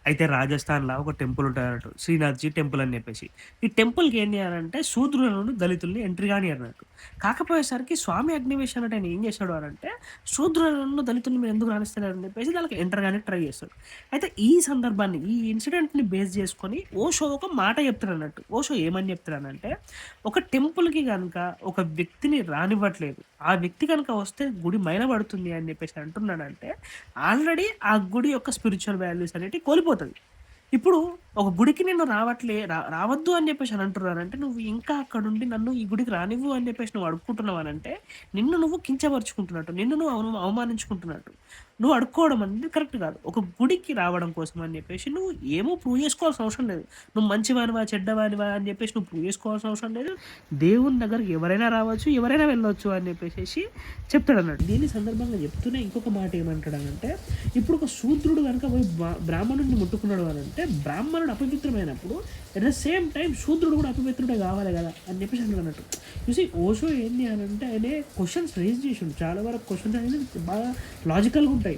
అయితే రాజస్థాన్‌లో ఒక టెంపుల్ ఉంటదన్నట్టు. శ్రీనాథ్‌జీ టెంపుల్ అని చెప్పేసి. ఈ టెంపుల్‌కి ఏం చేయాలంటే శూద్రులను, దళితుల్ని ఎంట్రీ కానియ్యరన్నట్టు. కాకపోయేసరికి స్వామి అగ్నివేశ్ అనేటాయన ఏం చేశాడు అనంటే, శూద్రులను, దళితుల్ని మీరు ఎందుకు రానిస్తలేరని చెప్పేసి దానికి ఎంటర్ గానికి ట్రై చేస్తాడు. అయితే ఈ సందర్భాన్ని, ఈ ఇన్సిడెంట్‌ని బేస్ చేసుకొని ఓషో ఒక మాట చెప్తాడన్నట్టు. ఓషో ఏమని చెప్తాడనంటే, ఒక టెంపుల్‌కి గనక ఒక వ్యక్తిని రానివ్వట్లేదు. ఆ వ్యక్తి గనక వస్తే గుడి మైలబడుతుంది అని చెప్పేసి అంటున్నాడంటే, ఆల్రెడీ ఆ గుడి యొక్క స్పిరిచ్యువల్ వాల్యూస్ అనేటివి కోల్పోతది. ఇప్పుడు ఒక గుడికి నిన్ను రావద్దు అని చెప్పేసి అని అంటున్నారంటే, నువ్వు ఇంకా అక్కడుండి నన్ను ఈ గుడికి రానివ్వు అని చెప్పేసి నువ్వు అడుక్కుంటున్నావనంటే, నిన్ను నువ్వు కించపరుచుకుంటున్నట్టు, నిన్ను నువ్వు అవమానించుకుంటున్నట్టు. నువ్వు అడుక్కోవడం అనేది కరెక్ట్ కాదు. ఒక గుడికి రావడం కోసం అని చెప్పేసి నువ్వు ఏమో ప్రూవ్ చేసుకోవాల్సిన అవసరం లేదు. నువ్వు మంచివానివా, చెడ్డవానివా అని చెప్పేసి నువ్వు ప్రూవ్ చేసుకోవాల్సిన అవసరం లేదు. దేవుని దగ్గరికి ఎవరైనా రావచ్చు, ఎవరైనా వెళ్ళొచ్చు అని చెప్పేసేసి చెప్తాడన్నట్టు. దీని సందర్భంగా చెప్తూనే ఇంకొక మాట ఏమంటాడనంటే, ఇప్పుడు ఒక శూద్రుడు గనుక పోయి బ్రాహ్మణుడిని ముట్టుకున్నాడు అనంటే, బ్రాహ్మణుడు అపవిత్రమైనప్పుడు ఎట్ ద సేమ్ టైం శూద్రుడు కూడా అపవిత్రుడే కావాలి కదా అని చెప్పేసి అంటాడన్నట్టు. చూసి ఓషో ఏంటి అనంటే, ఆయన క్వశ్చన్స్ రైజ్ చేసిండు. చాలా వరకు క్వశ్చన్స్ అనేది బాగా లాజికల్‌గా ఉంటాయి.